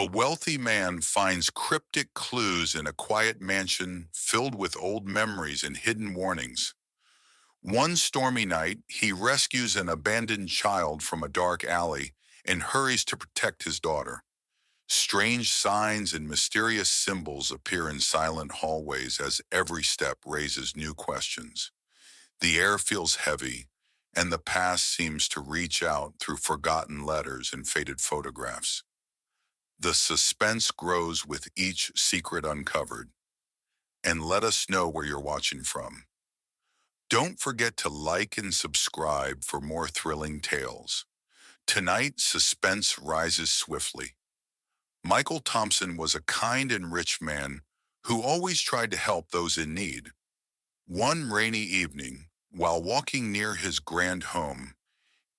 A wealthy man finds cryptic clues in a quiet mansion filled with old memories and hidden warnings. One stormy night, he rescues an abandoned child from a dark alley and hurries to protect his daughter. Strange signs and mysterious symbols appear in silent hallways as every step raises new questions. The air feels heavy, and the past seems to reach out through forgotten letters and faded photographs. The suspense grows with each secret uncovered. And let us know where you're watching from. Don't forget to like and subscribe for more thrilling tales. Tonight, suspense rises swiftly. Michael Thompson was a kind and rich man who always tried to help those in need. One rainy evening, while walking near his grand home,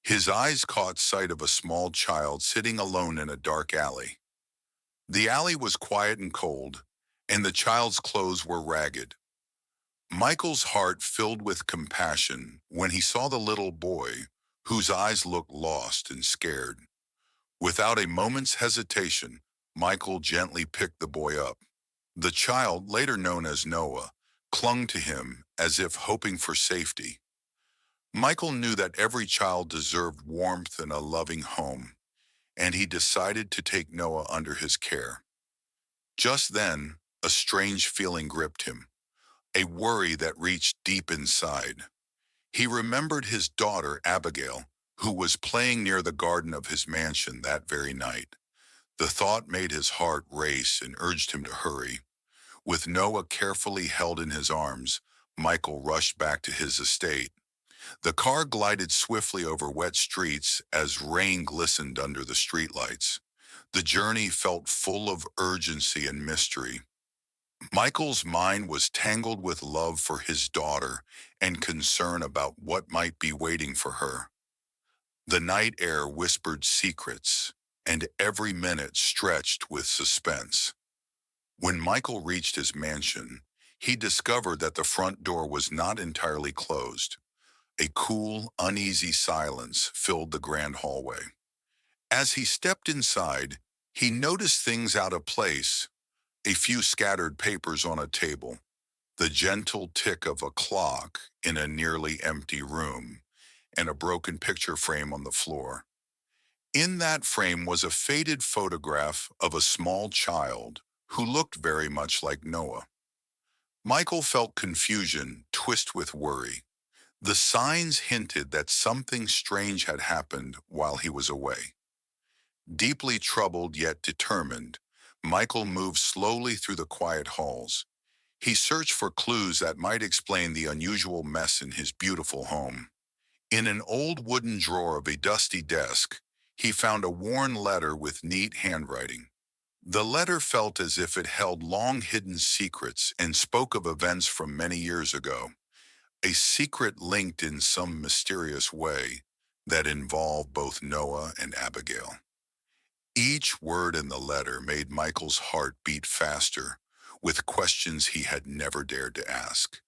his eyes caught sight of a small child sitting alone in a dark alley. The alley was quiet and cold, and the child's clothes were ragged. Michael's heart filled with compassion when he saw the little boy, whose eyes looked lost and scared. Without a moment's hesitation, Michael gently picked the boy up. The child, later known as Noah, clung to him as if hoping for safety. Michael knew that every child deserved warmth and a loving home, and he decided to take Noah under his care. Just then, a strange feeling gripped him, a worry that reached deep inside. He remembered his daughter, Abigail, who was playing near the garden of his mansion that very night. The thought made his heart race and urged him to hurry. With Noah carefully held in his arms, Michael rushed back to his estate. The car glided swiftly over wet streets as rain glistened under the streetlights. The journey felt full of urgency and mystery. Michael's mind was tangled with love for his daughter and concern about what might be waiting for her. The night air whispered secrets, and every minute stretched with suspense. When Michael reached his mansion, he discovered that the front door was not entirely closed. A cool, uneasy silence filled the grand hallway. As he stepped inside, he noticed things out of place: a few scattered papers on a table, the gentle tick of a clock in a nearly empty room, and a broken picture frame on the floor. In that frame was a faded photograph of a small child who looked very much like Noah. Michael felt confusion twist with worry. The signs hinted that something strange had happened while he was away. Deeply troubled yet determined, Michael moved slowly through the quiet halls. He searched for clues that might explain the unusual mess in his beautiful home. In an old wooden drawer of a dusty desk, he found a worn letter with neat handwriting. The letter felt as if it held long-hidden secrets and spoke of events from many years ago, a secret linked in some mysterious way that involved both Noah and Abigail. Each word in the letter made Michael's heart beat faster, with questions he had never dared to ask.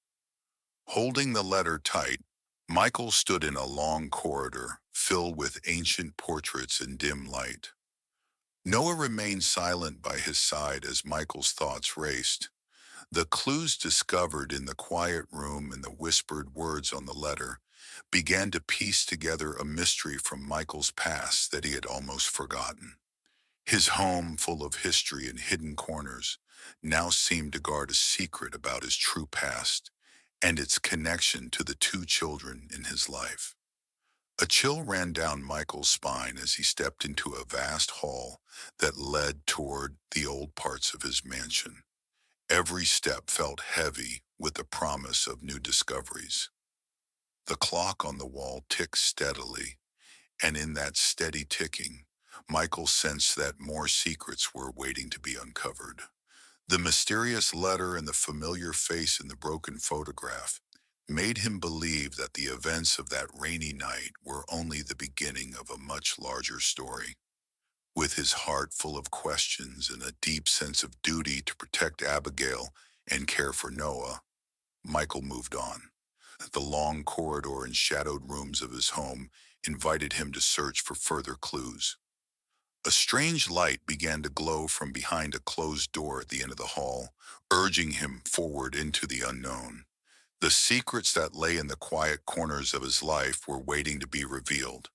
Holding the letter tight, Michael stood in a long corridor filled with ancient portraits and dim light. Noah remained silent by his side as Michael's thoughts raced. The clues discovered in the quiet room and the whispered words on the letter began to piece together a mystery from Michael's past that he had almost forgotten. His home, full of history and hidden corners, now seemed to guard a secret about his true past and its connection to the two children in his life. A chill ran down Michael's spine as he stepped into a vast hall that led toward the old parts of his mansion. Every step felt heavy with the promise of new discoveries. The clock on the wall ticked steadily, and in that steady ticking, Michael sensed that more secrets were waiting to be uncovered. The mysterious letter and the familiar face in the broken photograph made him believe that the events of that rainy night were only the beginning of a much larger story. With his heart full of questions and a deep sense of duty to protect Abigail and care for Noah, Michael moved on. The long corridor and shadowed rooms of his home invited him to search for further clues. A strange light began to glow from behind a closed door at the end of the hall, urging him forward into the unknown. The secrets that lay in the quiet corners of his life were waiting to be revealed,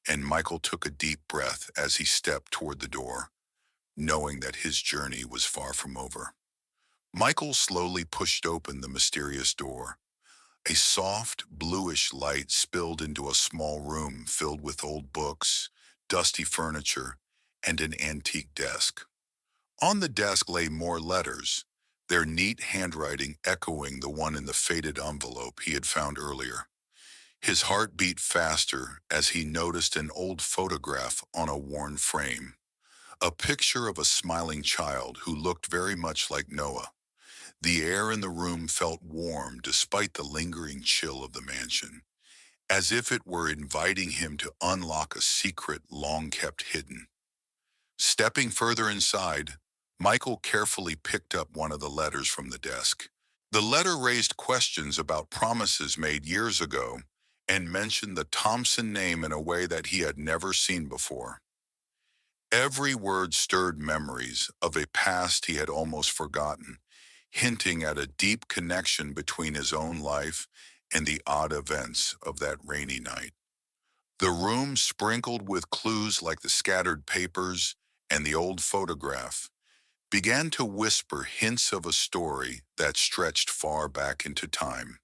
and Michael took a deep breath as he stepped toward the door, knowing that his journey was far from over. Michael slowly pushed open the mysterious door. A soft, bluish light spilled into a small room filled with old books, dusty furniture, and an antique desk. On the desk lay more letters, their neat handwriting echoing the one in the faded envelope he had found earlier. His heart beat faster as he noticed an old photograph on a worn frame, a picture of a smiling child who looked very much like Noah. The air in the room felt warm despite the lingering chill of the mansion, as if it were inviting him to unlock a secret long kept hidden. Stepping further inside, Michael carefully picked up one of the letters from the desk. The letter raised questions about promises made years ago and mentioned the Thompson name in a way that he had never seen before. Every word stirred memories of a past he had almost forgotten, hinting at a deep connection between his own life and the odd events of that rainy night. The room sprinkled with clues like the scattered papers and the old photograph began to whisper hints of a story that stretched far back into time.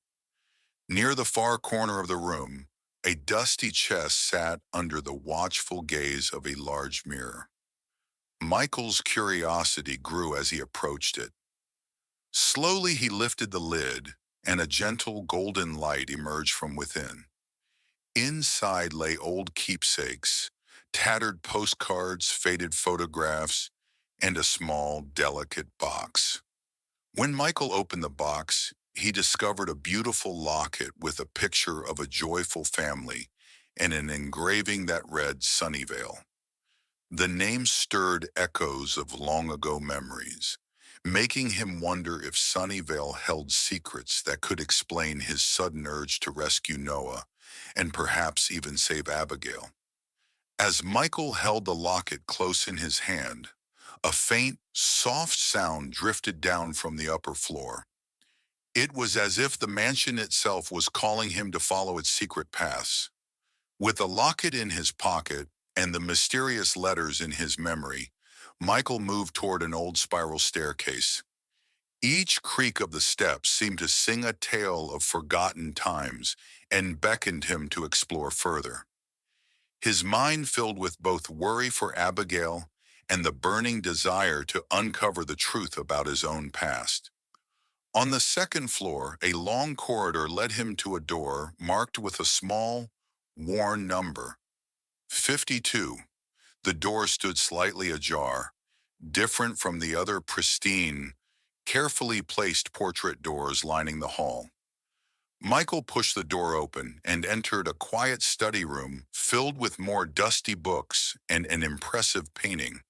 Near the far corner of the room, a dusty chest sat under the watchful gaze of a large mirror. Michael's curiosity grew as he approached it. Slowly he lifted the lid, and a gentle golden light emerged from within. Inside lay old keepsakes, tattered postcards, faded photographs, and a small, delicate box. When Michael opened the box, he discovered a beautiful locket with a picture of a joyful family and an engraving that read Sunnyvale. The name stirred echoes of long ago memories, making him wonder if Sunnyvale held secrets that could explain his sudden urge to rescue Noah and perhaps even save Abigail. As Michael held the locket close in his hand, a faint, soft sound drifted down from the upper floor. It was as if the mansion itself was calling him to follow its secret paths. With the locket in his pocket and the mysterious letters in his memory, Michael moved toward an old spiral staircase. Each creak of the steps seemed to sing a tale of forgotten times and beckoned him to explore further. His mind filled with both worry for Abigail and the burning desire to uncover the truth about his own past. On the second floor, a long corridor led him to a door marked with a small, worn number, 52. The door stood slightly ajar, different from the other pristine, carefully placed portrait doors lining the hall. Michael pushed the door open and entered a quiet study room filled with more dusty books and an impressive painting.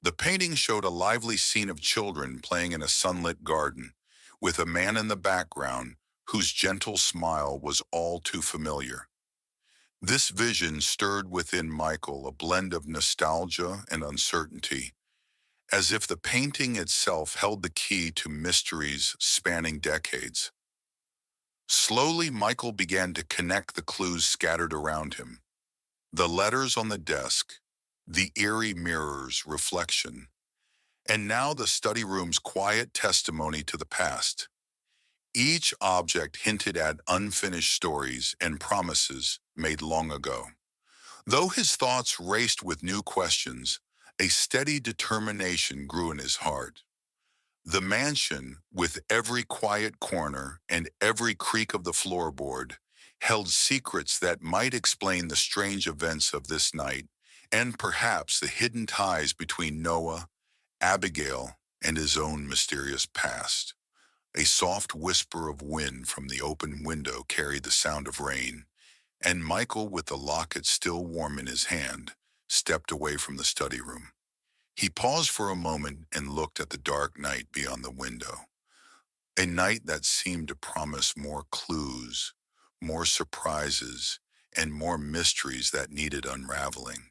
The painting showed a lively scene of children playing in a sunlit garden, with a man in the background whose gentle smile was all too familiar. This vision stirred within Michael a blend of nostalgia and uncertainty, as if the painting itself held the key to mysteries spanning decades. Slowly, Michael began to connect the clues scattered around him. The letters on the desk, the eerie mirror's reflection, and now the study room's quiet testimony to the past. Each object hinted at unfinished stories and promises made long ago. Though his thoughts raced with new questions, a steady determination grew in his heart. The mansion, with every quiet corner and every creak of the floorboard, held secrets that might explain the strange events of this night and perhaps the hidden ties between Noah, Abigail, and his own mysterious past. A soft whisper of wind from the open window carried the sound of rain, and Michael, with the locket still warm in his hand, stepped away from the study room. He paused for a moment and looked at the dark night beyond the window, a night that seemed to promise more clues, more surprises, and more mysteries that needed unraveling.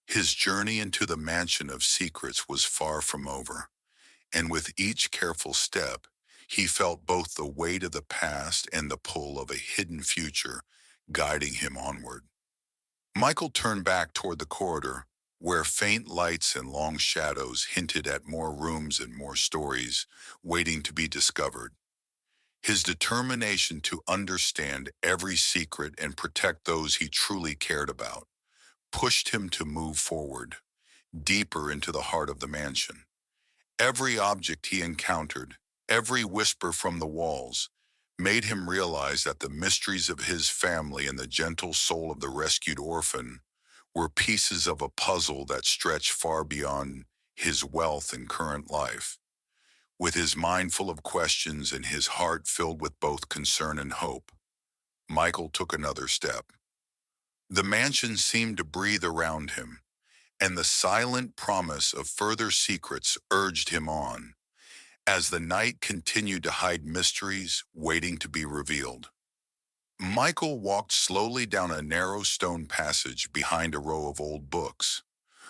His journey into the mansion of secrets was far from over, and with each careful step, he felt both the weight of the past and the pull of a hidden future guiding him onward. Michael turned back toward the corridor, where faint lights and long shadows hinted at more rooms and more stories waiting to be discovered. His determination to understand every secret and protect those he truly cared about pushed him to move forward, deeper into the heart of the mansion. Every object he encountered, every whisper from the walls, made him realize that the mysteries of his family and the gentle soul of the rescued orphan were pieces of a puzzle that stretched far beyond his wealth and current life. With his mind full of questions and his heart filled with both concern and hope, Michael took another step. The mansion seemed to breathe around him, and the silent promise of further secrets urged him on, as the night continued to hide mysteries waiting to be revealed. Michael walked slowly down a narrow stone passage behind a row of old books.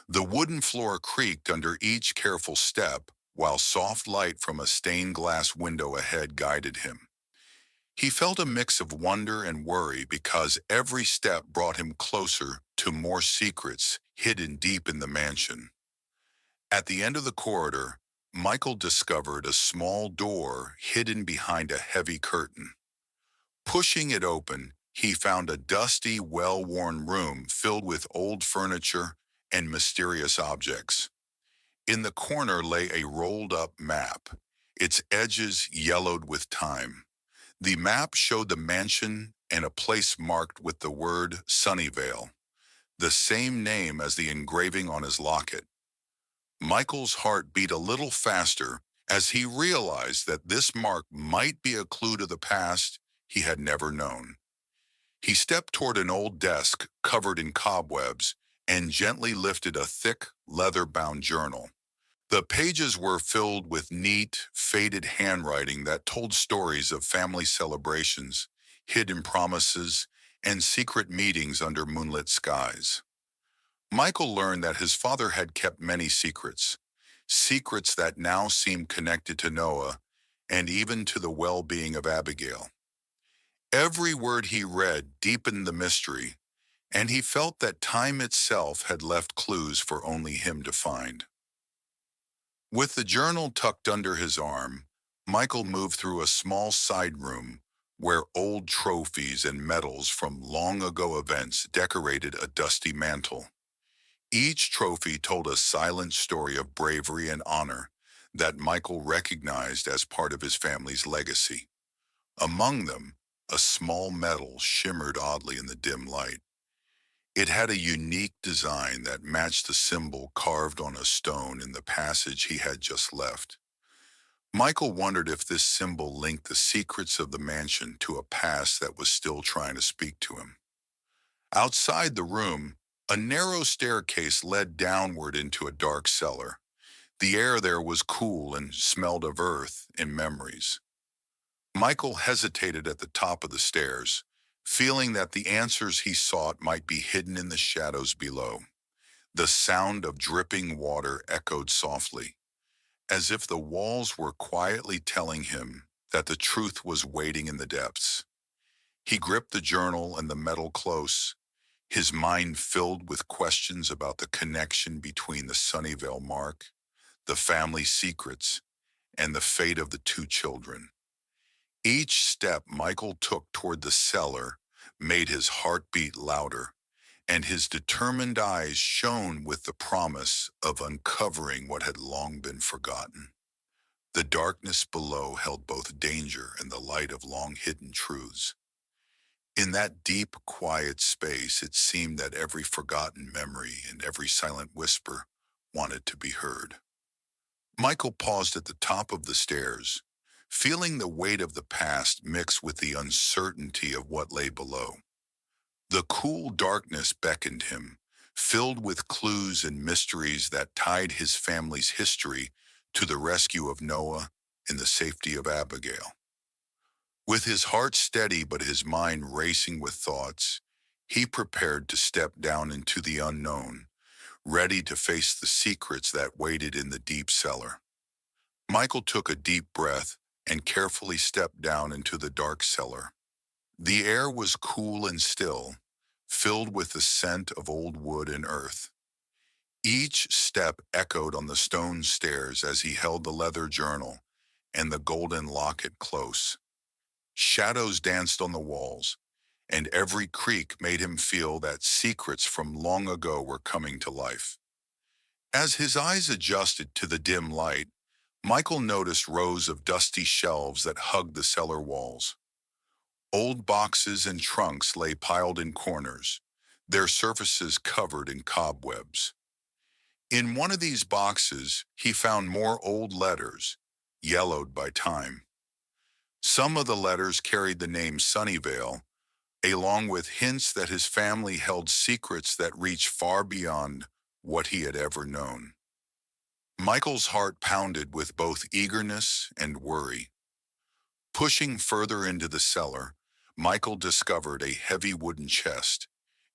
The wooden floor creaked under each careful step, while soft light from a stained glass window ahead guided him. He felt a mix of wonder and worry because every step brought him closer to more secrets hidden deep in the mansion. At the end of the corridor, Michael discovered a small door hidden behind a heavy curtain. Pushing it open, he found a dusty, well-worn room filled with old furniture and mysterious objects. In the corner lay a rolled-up map, its edges yellowed with time. The map showed the mansion and a place marked with the word Sunnyvale, the same name as the engraving on his locket. Michael's heart beat a little faster as he realized that this mark might be a clue to the past he had never known. He stepped toward an old desk covered in cobwebs and gently lifted a thick, leather-bound journal. The pages were filled with neat, faded handwriting that told stories of family celebrations, hidden promises, and secret meetings under moonlit skies. Michael learned that his father had kept many secrets, secrets that now seemed connected to Noah and even to the well-being of Abigail. Every word he read deepened the mystery, and he felt that time itself had left clues for only him to find. With the journal tucked under his arm, Michael moved through a small side room where old trophies and medals from long-ago events decorated a dusty mantel. Each trophy told a silent story of bravery and honor that Michael recognized as part of his family's legacy. Among them, a small medal shimmered oddly in the dim light. It had a unique design that matched the symbol carved on a stone in the passage he had just left. Michael wondered if this symbol linked the secrets of the mansion to a past that was still trying to speak to him. Outside the room, a narrow staircase led downward into a dark cellar. The air there was cool and smelled of earth and memories. Michael hesitated at the top of the stairs, feeling that the answers he sought might be hidden in the shadows below. The sound of dripping water echoed softly, as if the walls were quietly telling him that the truth was waiting in the depths. He gripped the journal and the metal close, his mind filled with questions about the connection between the Sunnyvale mark, the family secrets, and the fate of the two children. Each step Michael took toward the cellar made his heart beat louder, and his determined eyes shone with the promise of uncovering what had long been forgotten. The darkness below held both danger and the light of long-hidden truths. In that deep, quiet space, it seemed that every forgotten memory and every silent whisper wanted to be heard. Michael paused at the top of the stairs, feeling the weight of the past mix with the uncertainty of what lay below. The cool darkness beckoned him, filled with clues and mysteries that tied his family's history to the rescue of Noah and the safety of Abigail. With his heart steady but his mind racing with thoughts, he prepared to step down into the unknown, ready to face the secrets that waited in the deep cellar. Michael took a deep breath and carefully stepped down into the dark cellar. The air was cool and still, filled with the scent of old wood and earth. Each step echoed on the stone stairs as he held the leather journal and the golden locket close. Shadows danced on the walls, and every creak made him feel that secrets from long ago were coming to life. As his eyes adjusted to the dim light, Michael noticed rows of dusty shelves that hugged the cellar walls. Old boxes and trunks lay piled in corners, their surfaces covered in cobwebs. In one of these boxes, he found more old letters, yellowed by time. Some of the letters carried the name Sunnyvale, along with hints that his family held secrets that reached far beyond what he had ever known. Michael's heart pounded with both eagerness and worry. Pushing further into the cellar, Michael discovered a heavy wooden chest.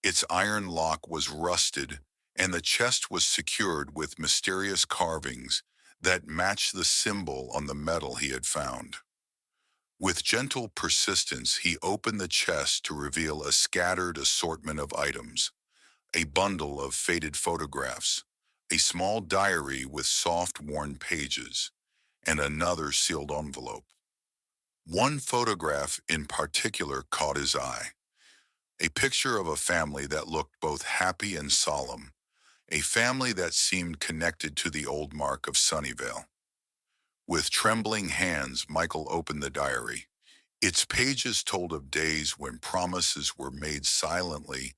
Its iron lock was rusted, and the chest was secured with mysterious carvings that matched the symbol on the metal he had found. With gentle persistence, he opened the chest to reveal a scattered assortment of items: a bundle of faded photographs, a small diary with soft, worn pages, and another sealed envelope. One photograph in particular caught his eye, a picture of a family that looked both happy and solemn, a family that seemed connected to the old mark of Sunnyvale. With trembling hands, Michael opened the diary. Its pages told of days when promises were made silently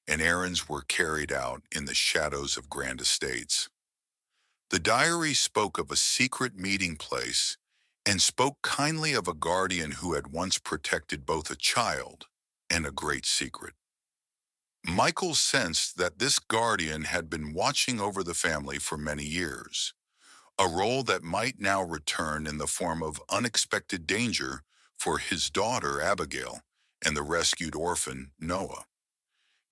and errands were carried out in the shadows of grand estates. The diary spoke of a secret meeting place and spoke kindly of a guardian who had once protected both a child and a great secret. Michael sensed that this guardian had been watching over the family for many years, a role that might now return in the form of unexpected danger for his daughter Abigail and the rescued orphan Noah.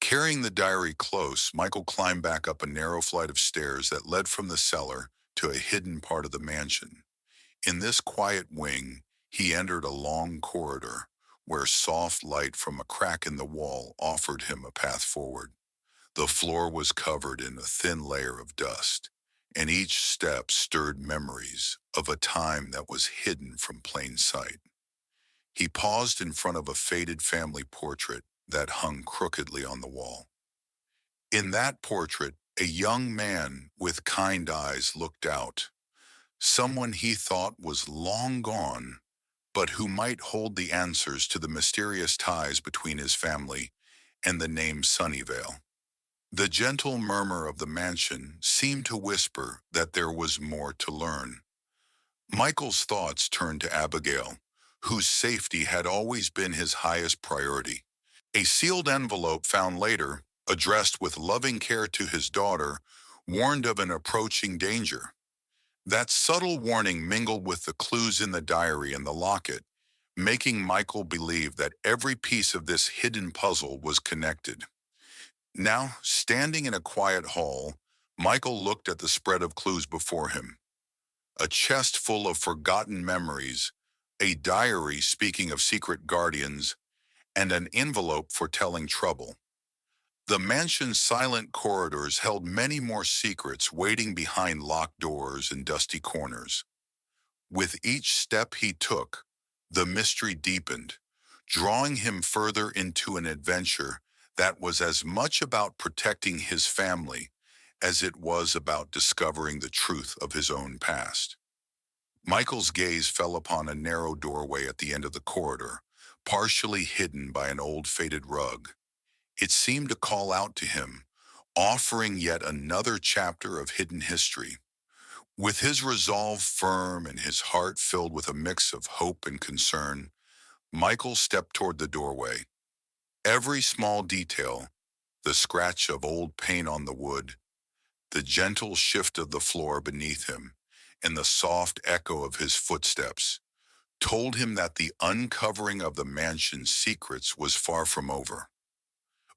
Carrying the diary close, Michael climbed back up a narrow flight of stairs that led from the cellar to a hidden part of the mansion. In this quiet wing, he entered a long corridor where soft light from a crack in the wall offered him a path forward. The floor was covered in a thin layer of dust, and each step stirred memories of a time that was hidden from plain sight. He paused in front of a faded family portrait that hung crookedly on the wall. In that portrait, a young man with kind eyes looked out, someone he thought was long gone, but who might hold the answers to the mysterious ties between his family and the name Sunnyvale. The gentle murmur of the mansion seemed to whisper that there was more to learn. Michael's thoughts turned to Abigail, whose safety had always been his highest priority. A sealed envelope found later, addressed with loving care to his daughter, warned of an approaching danger. That subtle warning mingled with the clues in the diary and the locket, making Michael believe that every piece of this hidden puzzle was connected. Now, standing in a quiet hall, Michael looked at the spread of clues before him. A chest full of forgotten memories, a diary speaking of secret guardians, and an envelope foretelling trouble. The mansion's silent corridors held many more secrets waiting behind locked doors and dusty corners. With each step he took, the mystery deepened, drawing him further into an adventure that was as much about protecting his family as it was about discovering the truth of his own past. Michael's gaze fell upon a narrow doorway at the end of the corridor, partially hidden by an old faded rug. It seemed to call out to him, offering yet another chapter of hidden history. With his resolve firm and his heart filled with a mix of hope and concern, Michael stepped toward the doorway. Every small detail, the scratch of old paint on the wood, the gentle shift of the floor beneath him, and the soft echo of his footsteps, told him that the uncovering of the mansion's secrets was far from over.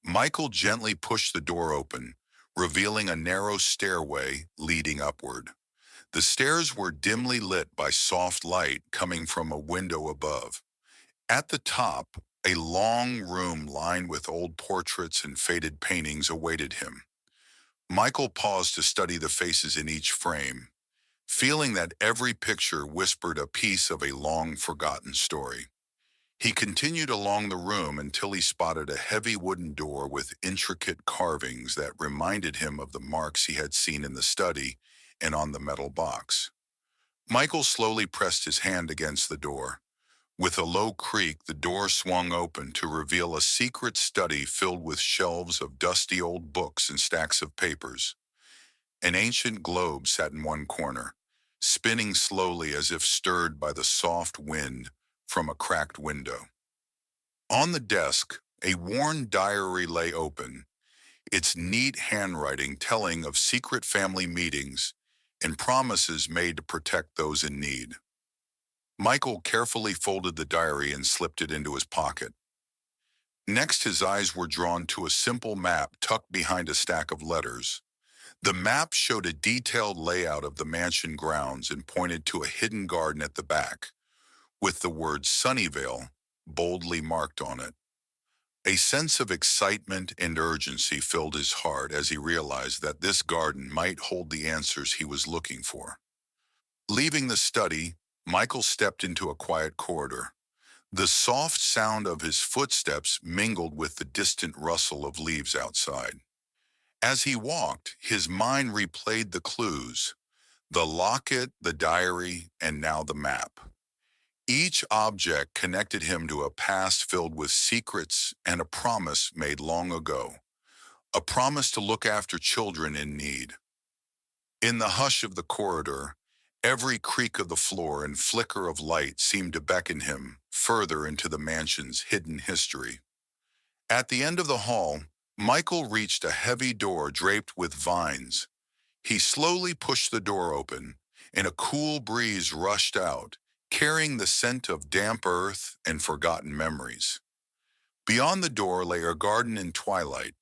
Michael gently pushed the door open, revealing a narrow stairway leading upward. The stairs were dimly lit by soft light coming from a window above. At the top, a long room lined with old portraits and faded paintings awaited him. Michael paused to study the faces in each frame, feeling that every picture whispered a piece of a long-forgotten story. He continued along the room until he spotted a heavy wooden door with intricate carvings that reminded him of the marks he had seen in the study and on the metal box. Michael slowly pressed his hand against the door. With a low creak, the door swung open to reveal a secret study filled with shelves of dusty old books and stacks of papers. An ancient globe sat in one corner, spinning slowly as if stirred by the soft wind from a cracked window. On the desk, a worn diary lay open, its neat handwriting telling of secret family meetings and promises made to protect those in need. Michael carefully folded the diary and slipped it into his pocket. Next, his eyes were drawn to a simple map tucked behind a stack of letters. The map showed a detailed layout of the mansion grounds and pointed to a hidden garden at the back, with the word Sunnyvale boldly marked on it. A sense of excitement and urgency filled his heart as he realized that this garden might hold the answers he was looking for. Leaving the study, Michael stepped into a quiet corridor. The soft sound of his footsteps mingled with the distant rustle of leaves outside. As he walked, his mind replayed the clues, the locket, the diary, and now the map. Each object connected him to a past filled with secrets and a promise made long ago, a promise to look after children in need. In the hush of the corridor, every creak of the floor and flicker of light seemed to beckon him further into the mansion's hidden history. At the end of the hall, Michael reached a heavy door draped with vines. He slowly pushed the door open, and a cool breeze rushed out, carrying the scent of damp earth and forgotten memories. Beyond the door lay a garden in twilight,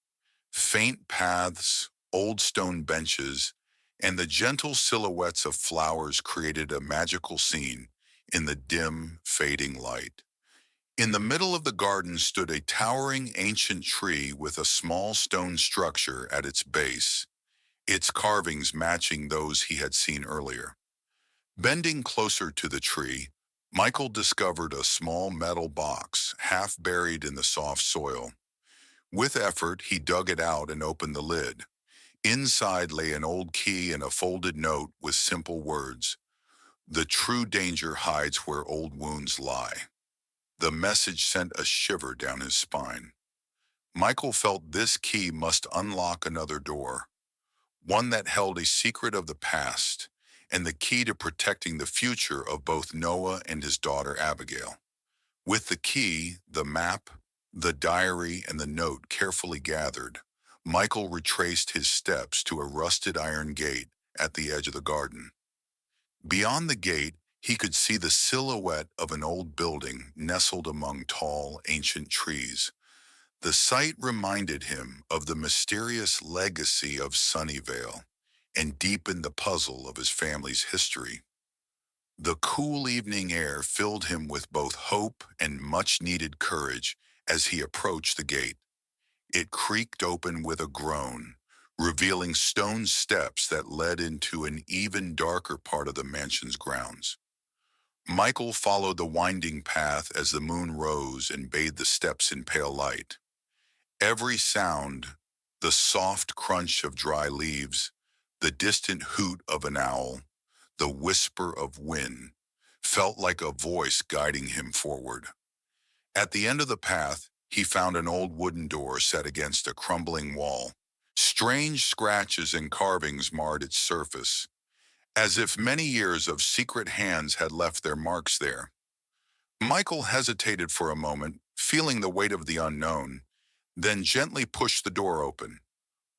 faint paths, old stone benches, and the gentle silhouettes of flowers created a magical scene in the dim, fading light. In the middle of the garden stood a towering ancient tree with a small stone structure at its base, its carvings matching those he had seen earlier. Bending closer to the tree, Michael discovered a small metal box half buried in the soft soil. With effort, he dug it out and opened the lid. Inside lay an old key and a folded note with simple words, "The true danger hides where old wounds lie." The message sent a shiver down his spine. Michael felt this key must unlock another door, one that held a secret of the past and the key to protecting the future of both Noah and his daughter Abigail. With the key, the map, the diary, and the note carefully gathered, Michael retraced his steps to a rusted iron gate at the edge of the garden. Beyond the gate, he could see the silhouette of an old building nestled among tall, ancient trees. The sight reminded him of the mysterious legacy of Sunnyvale and deepened the puzzle of his family's history. The cool evening air filled him with both hope and much-needed courage as he approached the gate. It creaked open with a groan, revealing stone steps that led into an even darker part of the mansion's grounds. Michael followed the winding path as the moon rose and bathed the steps in pale light. Every sound, the soft crunch of dry leaves, the distant hoot of an owl, the whisper of wind, felt like a voice guiding him forward. At the end of the path, he found an old wooden door set against a crumbling wall. Strange scratches and carvings marred its surface, as if many years of secret hands had left their marks there. Michael hesitated for a moment, feeling the weight of the unknown, then gently pushed the door open.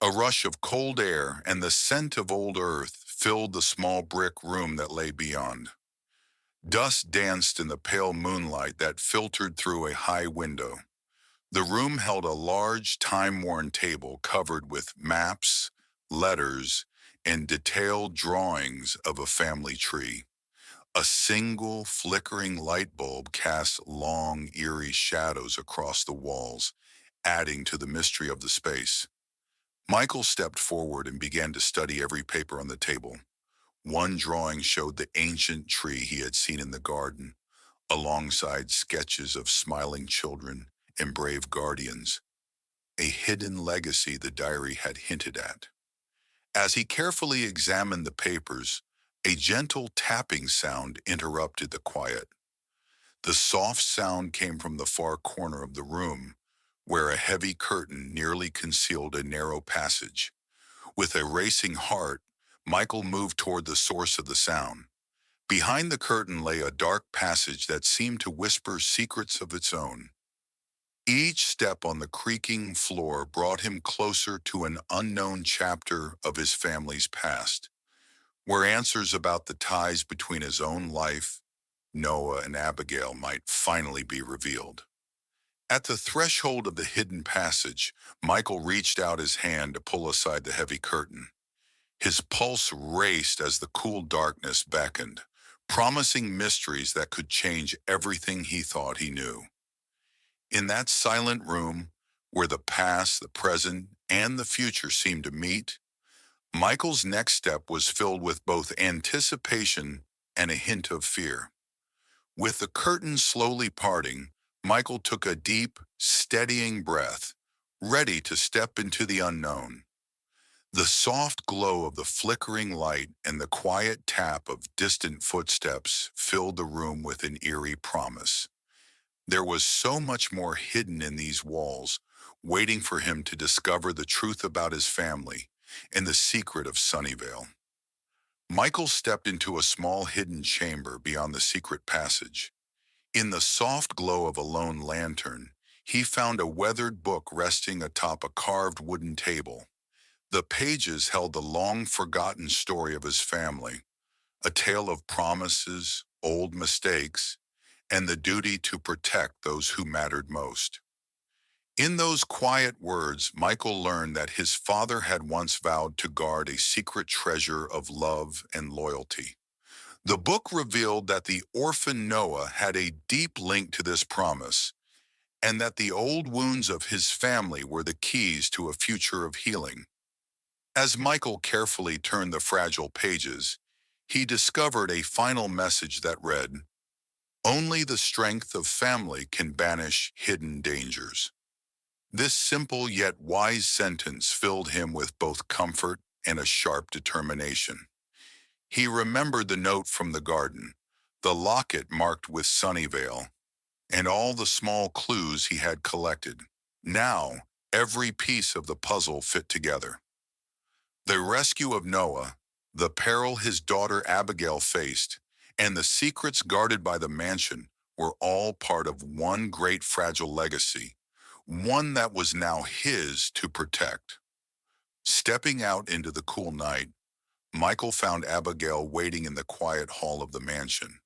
A rush of cold air and the scent of old earth filled the small brick room that lay beyond. Dust danced in the pale moonlight that filtered through a high window. The room held a large, time-worn table covered with maps, letters, and detailed drawings of a family tree. A single flickering light bulb casts long, eerie shadows across the walls, adding to the mystery of the space. Michael stepped forward and began to study every paper on the table. One drawing showed the ancient tree he had seen in the garden, alongside sketches of smiling children and brave guardians, a hidden legacy the diary had hinted at. As he carefully examined the papers, a gentle tapping sound interrupted the quiet. The soft sound came from the far corner of the room, where a heavy curtain nearly concealed a narrow passage. With a racing heart, Michael moved toward the source of the sound. Behind the curtain lay a dark passage that seemed to whisper secrets of its own. Each step on the creaking floor brought him closer to an unknown chapter of his family's past, where answers about the ties between his own life, Noah, and Abigail might finally be revealed. At the threshold of the hidden passage, Michael reached out his hand to pull aside the heavy curtain. His pulse raced as the cool darkness beckoned, promising mysteries that could change everything he thought he knew. In that silent room, where the past, the present, and the future seemed to meet, Michael's next step was filled with both anticipation and a hint of fear. With the curtain slowly parting, Michael took a deep, steadying breath, ready to step into the unknown. The soft glow of the flickering light and the quiet tap of distant footsteps filled the room with an eerie promise. There was so much more hidden in these walls, waiting for him to discover the truth about his family and the secret of Sunnyvale. Michael stepped into a small hidden chamber beyond the secret passage. In the soft glow of a lone lantern, he found a weathered book resting atop a carved wooden table. The pages held the long-forgotten story of his family, a tale of promises, old mistakes, and the duty to protect those who mattered most. In those quiet words, Michael learned that his father had once vowed to guard a secret treasure of love and loyalty. The book revealed that the orphan Noah had a deep link to this promise, and that the old wounds of his family were the keys to a future of healing. As Michael carefully turned the fragile pages, he discovered a final message that read, "Only the strength of family can banish hidden dangers." This simple yet wise sentence filled him with both comfort and a sharp determination. He remembered the note from the garden, the locket marked with Sunnyvale, and all the small clues he had collected. Now, every piece of the puzzle fit together. The rescue of Noah, the peril his daughter Abigail faced, and the secrets guarded by the mansion were all part of one great fragile legacy, one that was now his to protect. Stepping out into the cool night, Michael found Abigail waiting in the quiet hall of the mansion.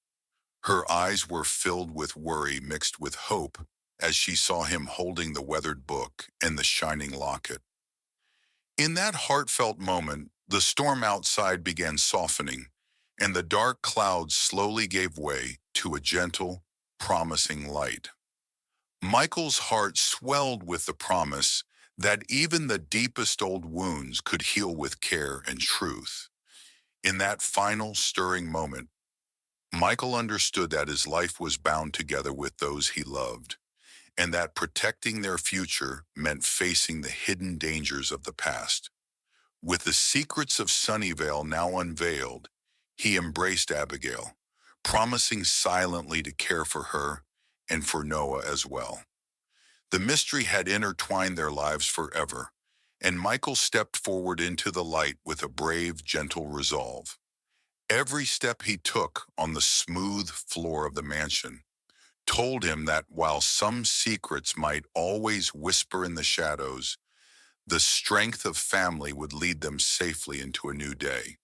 Her eyes were filled with worry mixed with hope as she saw him holding the weathered book and the shining locket. In that heartfelt moment, the storm outside began softening, and the dark clouds slowly gave way to a gentle, promising light. Michael's heart swelled with the promise that even the deepest old wounds could heal with care and truth. In that final, stirring moment, Michael understood that his life was bound together with those he loved, and that protecting their future meant facing the hidden dangers of the past. With the secrets of Sunnyvale now unveiled, he embraced Abigail, promising silently to care for her and for Noah as well. The mystery had intertwined their lives forever, and Michael stepped forward into the light with a brave, gentle resolve. Every step he took on the smooth floor of the mansion told him that while some secrets might always whisper in the shadows, the strength of family would lead them safely into a new day.